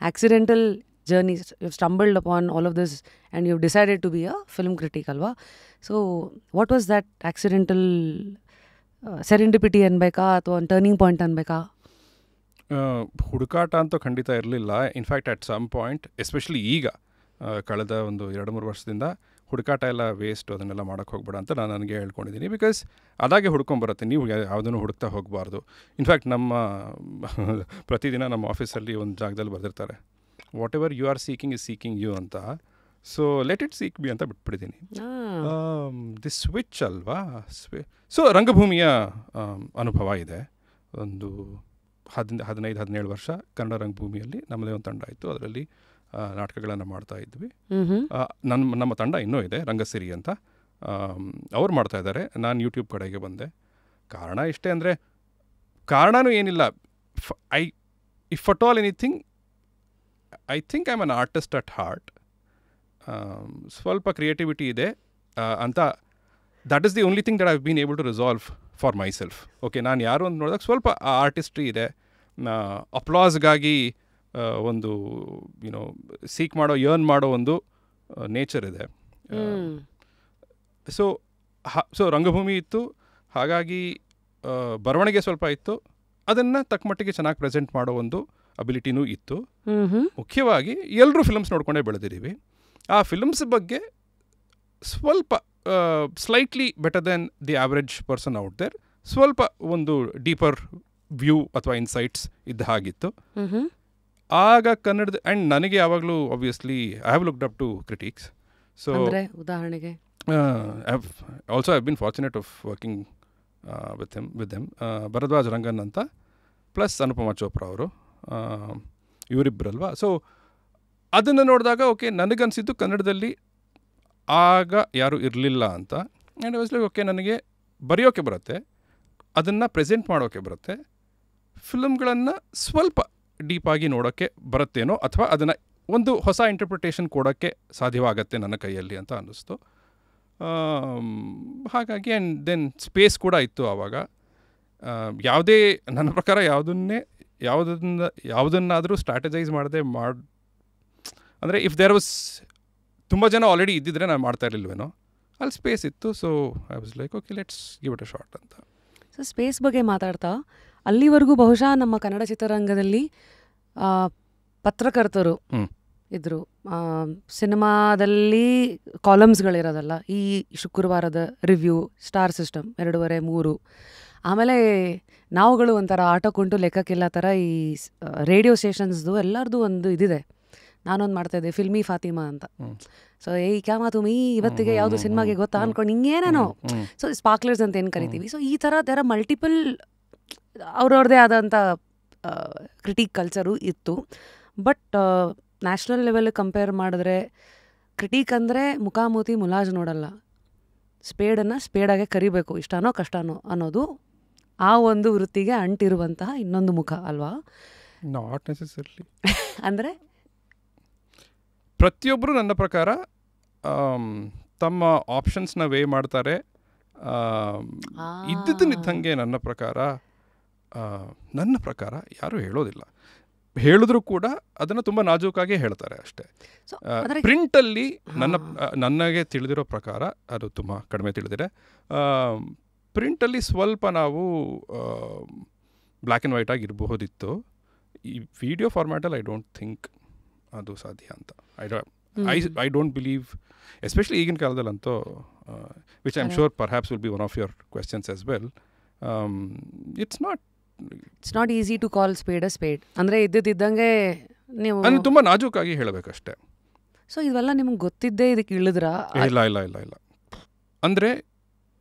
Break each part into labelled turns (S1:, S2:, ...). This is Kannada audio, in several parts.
S1: accidental journeys. You've stumbled upon all of this and you've decided to be a film critic alva. So what was that accidental serendipity ಅನ್ಬೇಕಾ ಅಥವಾ ಒಂದು ಟರ್ನಿಂಗ್ ಪಾಯಿಂಟ್ ಅನ್ಬೇಕಾ?
S2: ಹುಡುಕಾಟ ಅಂತೂ ಖಂಡಿತ ಇರಲಿಲ್ಲ. In fact at some point especially ಈಗ ಕಳೆದ ಒಂದು 2-3 ವರ್ಷದಿಂದ ಹುಡುಕಾಟ ಎಲ್ಲ ವೇಸ್ಟ್, ಅದನ್ನೆಲ್ಲ ಮಾಡೋಕ್ಕೆ ಹೋಗ್ಬೇಡ ಅಂತ ನಾನು ನನಗೆ ಹೇಳ್ಕೊಂಡಿದ್ದೀನಿ. ಬಿಕಾಸ್ ಅದಾಗೆ ಹುಡ್ಕೊಂಬರುತ್ತೆ, ನೀವು ಯಾವುದನ್ನು ಹುಡುಕ್ತಾ ಹೋಗಬಾರ್ದು. ಇನ್ಫ್ಯಾಕ್ಟ್ ನಮ್ಮ ಪ್ರತಿದಿನ ನಮ್ಮ ಆಫೀಸಲ್ಲಿ ಒಂದು ಜಾಗದಲ್ಲಿ ಬರೆದಿರ್ತಾರೆ, whatever you are seeking is seeking you ಅಂತ. So let it seek be ಅಂತ ಬಿಟ್ಬಿಟ್ಟಿದ್ದೀನಿ. ದಿಸ್ ಸ್ವಿಚ್ ಅಲ್ವಾ. ಸೊ ರಂಗಭೂಮಿಯ ಅನುಭವ ಇದೆ. ಒಂದು 15-17 ವರ್ಷ ಕನ್ನಡ ರಂಗಭೂಮಿಯಲ್ಲಿ ನಮ್ಮದೇ ಒಂದು ತಂಡ ಇತ್ತು. ಅದರಲ್ಲಿ ನಾಟಕಗಳನ್ನು ಮಾಡ್ತಾ ಇದ್ವಿ. ನಮ್ಮ ತಂಡ ಇನ್ನೂ ಇದೆ, ರಂಗಸಿರಿ ಅಂತ. ಅವ್ರು ಮಾಡ್ತಾ ಇದ್ದಾರೆ, ನಾನು ಯೂಟ್ಯೂಬ್ ಕಡೆಗೆ ಬಂದೆ. ಕಾರಣ ಇಷ್ಟೇ, ಅಂದರೆ ಕಾರಣನೂ ಏನಿಲ್ಲ. If at all anything I think I am an artist at heart. ಸ್ವಲ್ಪ ಕ್ರಿಯೇಟಿವಿಟಿ ಇದೆ ಅಂತ. That is the only thing that I have been able to resolve for myself. Okay, ನಾನು ಯಾರು ಅಂತ ನೋಡಿದಾಗ ಸ್ವಲ್ಪ ಆರ್ಟಿಸ್ಟ್ರಿ ಇದೆ. ಅಪ್ಲಾಸ್ಗಾಗಿ ಒಂದು ಸೀಕ್ ಮಾಡೋ, ಯರ್ನ್ ಮಾಡೋ ಒಂದು ನೇಚರ್ ಇದೆ. ಸೊ ರಂಗಭೂಮಿ ಇತ್ತು, ಹಾಗಾಗಿ ಬರವಣಿಗೆ ಸ್ವಲ್ಪ ಇತ್ತು. ಅದನ್ನು ತಕ್ಕ ಮಟ್ಟಿಗೆ ಚೆನ್ನಾಗಿ ಪ್ರೆಸೆಂಟ್ ಮಾಡೋ ಒಂದು ಅಬಿಲಿಟಿನೂ ಇತ್ತು. ಮುಖ್ಯವಾಗಿ ಎಲ್ಲರೂ ಫಿಲ್ಮ್ಸ್ ನೋಡ್ಕೊಂಡೇ ಬೆಳೆದಿದ್ದೀವಿ. ಆ ಫಿಲ್ಮ್ಸ್ ಬಗ್ಗೆ ಸ್ವಲ್ಪ slightly better then the average person out there, ಸ್ವಲ್ಪ ಒಂದು ಡೀಪರ್ ವ್ಯೂ ಅಥವಾ ಇನ್ಸೈಟ್ಸ್ ಇದ್ದ ಹಾಗಿತ್ತು. ಆಗ ಕನ್ನಡದ ಆ್ಯಂಡ್ ನನಗೆ ಯಾವಾಗಲೂ obviously I have looked up to critics. So
S1: ಉದಾಹರಣೆಗೆ
S2: also I have been fortunate of working with them. Bharadwaj Rangan ಅಂತ, ಪ್ಲಸ್ ಅನುಪಮಾ ಚೋಪ್ರಾ ಅವರು, ಇವರಿಬ್ಬರಲ್ವಾ. ಸೊ ಅದನ್ನು ನೋಡಿದಾಗ ಓಕೆ, ನನಗನ್ಸಿದ್ದು ಕನ್ನಡದಲ್ಲಿ ಆಗ ಯಾರೂ ಇರಲಿಲ್ಲ ಅಂತ. ಆ್ಯಂಡ್ ವಾಸ್ ಲೈಕ್ ಓಕೆ, ನನಗೆ ಬರೆಯೋಕ್ಕೆ ಬರುತ್ತೆ, ಅದನ್ನು ಪ್ರೆಸೆಂಟ್ ಮಾಡೋಕ್ಕೆ ಬರುತ್ತೆ, ಫಿಲ್ಮ್ಗಳನ್ನು ಸ್ವಲ್ಪ ಡೀಪಾಗಿ ನೋಡೋಕ್ಕೆ ಬರುತ್ತೇನೋ, ಅಥವಾ ಅದನ್ನು ಒಂದು ಹೊಸ ಇಂಟರ್ಪ್ರಿಟೇಷನ್ ಕೊಡೋಕ್ಕೆ ಸಾಧ್ಯವಾಗತ್ತೆ ನನ್ನ ಕೈಯಲ್ಲಿ ಅಂತ ಅನ್ನಿಸ್ತು. ಹಾಗಾಗಿ ಆ್ಯಂಡ್ ದೆನ್ ಸ್ಪೇಸ್ ಕೂಡ ಇತ್ತು ಆವಾಗ. ಯಾವುದೇ ನನ್ನ ಪ್ರಕಾರ ಯಾವುದನ್ನಾದರೂ ಸ್ಟ್ರಾಟಜೈಸ್ ಮಾಡದೆ ಅಂದರೆ ಇಫ್ ದೇರ್ ವಾಸ್ ತುಂಬ ಜನ ಆಲ್ರೆಡಿ ಇದ್ದಿದ್ರೆ ನಾನು ಮಾಡ್ತಾ ಇರಲಿಲ್ವೇನೋ, ಅಲ್ಲಿ ಸ್ಪೇಸ್ ಇತ್ತು. So I was like okay, let's give it a shot ಅಂತ.
S1: ಸೊ ಸ್ಪೇಸ್ ಬಗ್ಗೆ ಮಾತಾಡ್ತಾ, ಅಲ್ಲಿವರೆಗೂ ಬಹುಶಃ ನಮ್ಮ ಕನ್ನಡ ಚಿತ್ರರಂಗದಲ್ಲಿ ಪತ್ರಕರ್ತರು ಇದ್ದರು. ಸಿನಿಮಾದಲ್ಲಿ ಕಾಲಮ್ಸ್ಗಳಿರೋದಲ್ಲ, ಈ ಶುಕ್ರವಾರದ ರಿವ್ಯೂ, ಸ್ಟಾರ್ ಸಿಸ್ಟಮ್ 2.5-3, ಆಮೇಲೆ ನಾವುಗಳು ಒಂಥರ ಆಟ ಕುಂಟು ಲೆಕ್ಕಕ್ಕಿಲ್ಲ ಥರ ಈ ರೇಡಿಯೋ ಸ್ಟೇಷನ್ಸ್ದು ಎಲ್ಲರದು ಒಂದು ಇದಿದೆ. ನಾನೊಂದು ಮಾಡ್ತಾಯಿದ್ದೆ, ಫಿಲ್ಮಿ ಫಾತಿಮಾ ಅಂತ. ಸೊ ಕ್ಯಾ ಮಾತುಮಿ ಇವತ್ತಿಗೆ ಯಾವುದು ಸಿನಿಮಾಗೆ ಗೊತ್ತಾ ಅಂದ್ಕೊಂಡು ಹಿಂಗೇನೇನೋ. ಸೊ ಸ್ಪಾರ್ಕ್ಲರ್ಸ್ ಅಂತ ಏನು ಕರಿತೀವಿ. ಸೊ ಈ ಥರ ಮಲ್ಟಿಪಲ್ ಅವ್ರವ್ರದ್ದೇ ಆದಂಥ ಕ್ರಿಟಿಕ್ ಕಲ್ಚರು ಇತ್ತು. ಬಟ್ ನ್ಯಾಷನಲ್ ಲೆವೆಲ್ ಕಂಪೇರ್ ಮಾಡಿದ್ರೆ ಕ್ರಿಟಿಕ್ ಅಂದರೆ ಮುಖಾಮುಖಿ ಮುಲಾಜ್ ನೋಡಲ್ಲ, ಸ್ಪೇಡನ್ನು ಸ್ಪೇಡಾಗೆ ಕರಿಬೇಕು, ಇಷ್ಟನೋ ಕಷ್ಟನೋ ಅನ್ನೋದು ಆ ಒಂದು ವೃತ್ತಿಗೆ ಅಂಟಿರುವಂತಹ ಇನ್ನೊಂದು ಮುಖ ಅಲ್ವಾ?
S2: Not necessarily.
S1: ಅಂದರೆ
S2: ಪ್ರತಿಯೊಬ್ಬರು ನನ್ನ ಪ್ರಕಾರ ತಮ್ಮ ಆಪ್ಷನ್ಸ್ನ ವೇ ಮಾಡ್ತಾರೆ. ಇದ್ದಂಗೆ ನನ್ನ ಪ್ರಕಾರ ಯಾರೂ ಹೇಳೋದಿಲ್ಲ. ಹೇಳಿದ್ರು ಕೂಡ ಅದನ್ನು ತುಂಬ ನಾಜೂಕಾಗಿ ಹೇಳ್ತಾರೆ ಅಷ್ಟೇ. ಪ್ರಿಂಟಲ್ಲಿ ನನಗೆ ತಿಳಿದಿರೋ ಪ್ರಕಾರ, ಅದು ತುಂಬ ಕಡಿಮೆ ತಿಳಿದಿದೆ, ಪ್ರಿಂಟಲ್ಲಿ ಸ್ವಲ್ಪ ನಾವು ಬ್ಲ್ಯಾಕ್ ಆ್ಯಂಡ್ ವೈಟ್ ಆಗಿರಬಹುದಿತ್ತು. ಈ ವಿಡಿಯೋ ಫಾರ್ಮ್ಯಾಟಲ್ಲಿ ಐ ಡೋಂಟ್ ಥಿಂಕ್ ಅದು ಸಾಧ್ಯ ಅಂತ. ಐ ಡೋಂಟ್ ಬಿಲೀವ್, ಎಸ್ಪೆಷಲಿ ಈಗಿನ ಕಾಲದಲ್ಲಂತೂ, which I am sure perhaps will be one of your questions as well. It's not
S1: easy to call spade a spade. ಅಂದರೆ ಇದ್ದಂಗೆ ನೀವು
S2: ತುಂಬ ನಾಜೂಕಾಗಿ ಹೇಳಬೇಕಷ್ಟೇ.
S1: ಸೊ ಇವೆಲ್ಲ ನಿಮ್ಗೆ ಗೊತ್ತಿದ್ದೇ ಇದಕ್ಕೆ ಇಳಿದ್ರ?
S2: ಇಲ್ಲ. ಅಂದರೆ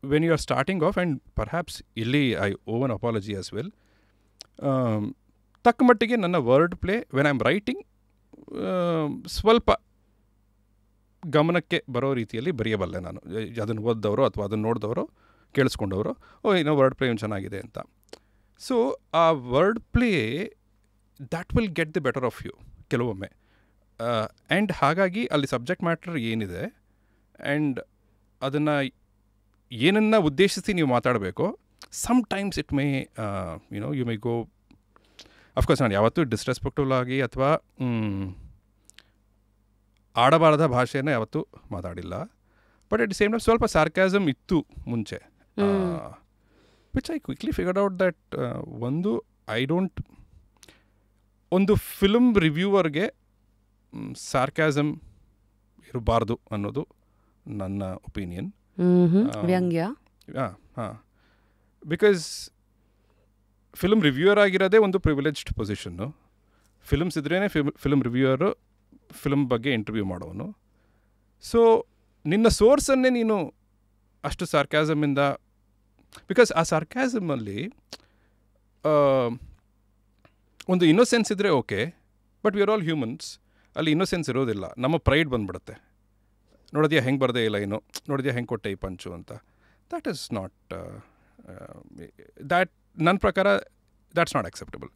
S2: when you are starting off, and perhaps ಇಲ್ಲಿ I owe an apology as well, ತಕ್ಕ ಮಟ್ಟಿಗೆ ನನ್ನ word play when I am writing ಸ್ವಲ್ಪ ಗಮನಕ್ಕೆ ಬರೋ ರೀತಿಯಲ್ಲಿ ಬರೆಯಬಲ್ಲೆ ನಾನು. ಅದನ್ನು ಓದ್ದವರು ಅಥವಾ ಅದನ್ನು ನೋಡಿದವರು, ಕೇಳಿಸ್ಕೊಂಡವರು, ಏನೋ ವರ್ಡ್ ಪ್ಲೇ ಚೆನ್ನಾಗಿದೆ ಅಂತ. ಸೊ ಆ word play that will get the better of you ಕೆಲವೊಮ್ಮೆ. ಆ್ಯಂಡ್ ಹಾಗಾಗಿ ಅಲ್ಲಿ ಸಬ್ಜೆಕ್ಟ್ ಮ್ಯಾಟ್ರ್ ಏನಿದೆ ಆ್ಯಂಡ್ ಅದನ್ನು ಏನನ್ನು ಉದ್ದೇಶಿಸಿ ನೀವು ಮಾತಾಡಬೇಕು, sometimes it may you may go of course ನಾನು ಯಾವತ್ತೂ ಡಿಸ್ರೆಸ್ಪೆಕ್ಟ್ಫುಲ್ ಆಗಿ ಅಥವಾ ಆಡಬಾರದ ಭಾಷೆಯನ್ನು ಯಾವತ್ತೂ ಮಾತಾಡಿಲ್ಲ. But at the same time ಸ್ವಲ್ಪ ಸಾರ್ಕ್ಯಾಸಮ್ ಇತ್ತು ಮುಂಚೆ, which I quickly figured out that ಒಂದು ಫಿಲ್ಮ್ ರಿವ್ಯೂವರ್ಗೆ ಸಾರ್ಕ್ಯಾಸಮ್ ಇರಬಾರ್ದು ಅನ್ನೋದು ನನ್ನ ಒಪಿನಿಯನ್.
S1: ವ್ಯಂಗ್ಯ.
S2: ಹಾಂ, ಬಿಕಾಸ್ ಫಿಲ್ಮ್ ರಿವ್ಯೂವರ್ ಆಗಿರೋದೇ ಒಂದು ಪ್ರಿವಿಲೇಜ್ಡ್ ಪೊಸಿಷನ್ನು. ಫಿಲ್ಮ್ಸ್ ಇದ್ರೇ ಫಿಲ್ಮ್ ರಿವ್ಯೂವರು ಫಿಲ್ಮ್ ಬಗ್ಗೆ ಇಂಟರ್ವ್ಯೂ ಮಾಡೋನು. ಸೊ ನಿನ್ನ ಸೋರ್ಸನ್ನೇ ನೀನು ಅಷ್ಟು ಸಾರ್ಕ್ಯಾಸಮಿಂದ, ಬಿಕಾಸ್ ಆ ಸಾರ್ಕ್ಯಾಸಮಲ್ಲಿ ಒಂದು ಇನ್ನೋಸೆನ್ಸ್ ಇದ್ದರೆ okay, but we are all humans. ಅಲ್ಲಿ ಇನ್ನೋಸೆನ್ಸ್ ಇರೋದಿಲ್ಲ, ನಮ್ಮ ಪ್ರೈಡ್ ಬಂದುಬಿಡುತ್ತೆ. ನೋಡಿದ್ಯಾ ಹೆಂಗೆ ಬರದೇ ಇಲ್ಲ ಏನು, ನೋಡಿದ್ಯಾ ಹೆಂಗೆ ಕೊಟ್ಟೆ ಈ ಪಂಚು ಅಂತ. ದ್ಯಾಟ್ ಈಸ್ ನಾಟ್ ದ್ಯಾಟ್ ನನ್ನ ಪ್ರಕಾರ ದ್ಯಾಟ್ಸ್ ನಾಟ್ ಅಕ್ಸೆಪ್ಟಬಲ್.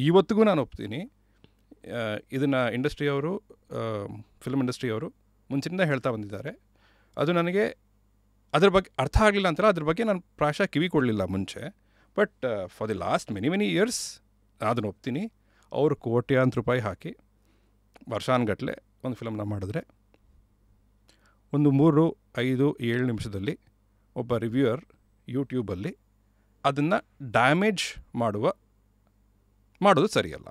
S2: ಇವತ್ತಿಗೂ ನಾನು ಒಪ್ತೀನಿ. ಇದನ್ನು ಇಂಡಸ್ಟ್ರಿಯವರು, ಫಿಲ್ಮ್ ಇಂಡಸ್ಟ್ರಿಯವರು ಮುಂಚಿನಿಂದ ಹೇಳ್ತಾ ಬಂದಿದ್ದಾರೆ. ಅದು ನನಗೆ ಅದ್ರ ಬಗ್ಗೆ ಅರ್ಥ ಆಗಲಿಲ್ಲ ಅಂತಲ್ಲ, ಅದ್ರ ಬಗ್ಗೆ ನಾನು ಪ್ರಾಯಶಃ ಕಿವಿ ಕೊಡಲಿಲ್ಲ ಮುಂಚೆ. But for the last many years ಅದನ್ನು ಒಪ್ತೀನಿ. ಅವರು ಕೋಟ್ಯಾಂತರ ರೂಪಾಯಿ ಹಾಕಿ ವರ್ಷಾನುಗಟ್ಟಲೆ ಒಂದು ಫಿಲಮ್ನ ಮಾಡಿದ್ರೆ ಒಂದು 3, 5, 7 ನಿಮಿಷದಲ್ಲಿ ಒಬ್ಬ ರಿವ್ಯೂವರ್ ಯೂಟ್ಯೂಬಲ್ಲಿ ಅದನ್ನು ಡ್ಯಾಮೇಜ್ ಮಾಡೋದು ಸರಿಯಲ್ಲ.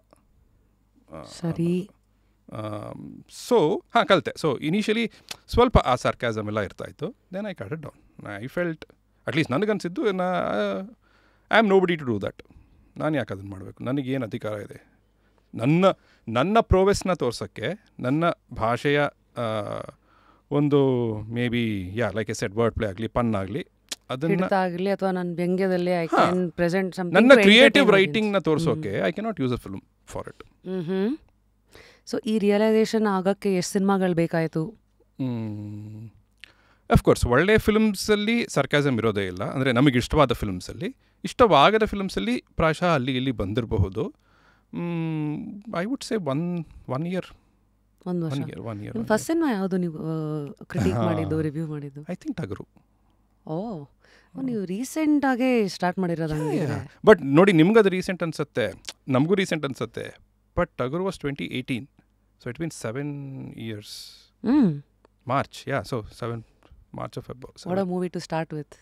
S1: ಸರಿ.
S2: ಸೊ ಕಲಿತೆ. ಸೊ ಇನಿಷಿಯಲಿ ಸ್ವಲ್ಪ ಆ ಸಾರ್ಕ್ಯಾಸಮ್ ಎಲ್ಲ ಇರ್ತಾಯಿತ್ತು. Then I cut it down. I felt, at least ನನಗನ್ಸಿದ್ದು, I am nobody to do that. ನಾನು ಯಾಕೆ ಅದನ್ನು ಮಾಡಬೇಕು? ನನಗೇನು ಅಧಿಕಾರ ಇದೆ? ನನ್ನ ಪ್ರೋವೆಸ್ನ ತೋರ್ಸೋಕ್ಕೆ, ನನ್ನ ಭಾಷೆಯ ಒಂದು maybe like a set word play ಆಗಲಿ, ಪನ್ ಆಗಲಿ, ಅದನ್ನು
S1: ಆಗಲಿ, ಅಥವಾ ನನ್ನ ವ್ಯಂಗ್ಯದಲ್ಲಿ ಐ ಕ್ಯಾನ್ ಪ್ರೆಸೆಂಟ್ ಸಮಥಿಂಗ್,
S2: ನನ್ನ ಕ್ರಿಯೇಟಿವ್ ರೈಟಿಂಗ್ನ ತೋರಿಸೋಕ್ಕೆ I can not use a film for it.
S1: So ಈ ರಿಯಲೈಸೇಷನ್ ಆಗೋಕ್ಕೆ ಎಷ್ಟು ಸಿನಿಮಾಗಳು ಬೇಕಾಯಿತು?
S2: ಅಫ್ಕೋರ್ಸ್ ಒಳ್ಳೆಯ ಫಿಲ್ಮ್ಸಲ್ಲಿ ಸರ್ಕ್ಯಾಸಮ್ ಇರೋದೇ ಇಲ್ಲ. ಅಂದರೆ ನಮಗೆ ಇಷ್ಟವಾದ ಫಿಲ್ಮ್ಸಲ್ಲಿ. ಇಷ್ಟವಾಗದ ಫಿಲ್ಮ್ಸಲ್ಲಿ ಪ್ರಾಯಶಃ ಅಲ್ಲಿ ಇಲ್ಲಿ ಬಂದಿರಬಹುದು. I would say one year.
S1: ಒಂದು ವರ್ಷ. ಫಸ್ಟ್ ಸಿನಿಮಾ ಯಾವುದು ನೀವು ಕ್ರಿಟಿಕ್ ಮಾಡಿದ್ದು, ರಿವ್ಯೂ ಮಾಡಿದ್ದು?
S2: ಐ ಥಿಂಕ್ ಟಗರು.
S1: ನೀವು ರೀಸೆಂಟಾಗೇ ಸ್ಟಾರ್ಟ್ ಮಾಡಿರೋದು ಹಂಗೆ.
S2: ಬಟ್ ನೋಡಿ, ನಿಮ್ಗದು ರೀಸೆಂಟ್ ಅನ್ಸುತ್ತೆ, ನಮಗೂ ರೀಸೆಂಟ್ ಅನ್ಸುತ್ತೆ. ಬಟ್ ಟಗರು was 2018, so it means 7 years. March, so 7 March of February.
S1: What a movie to start with.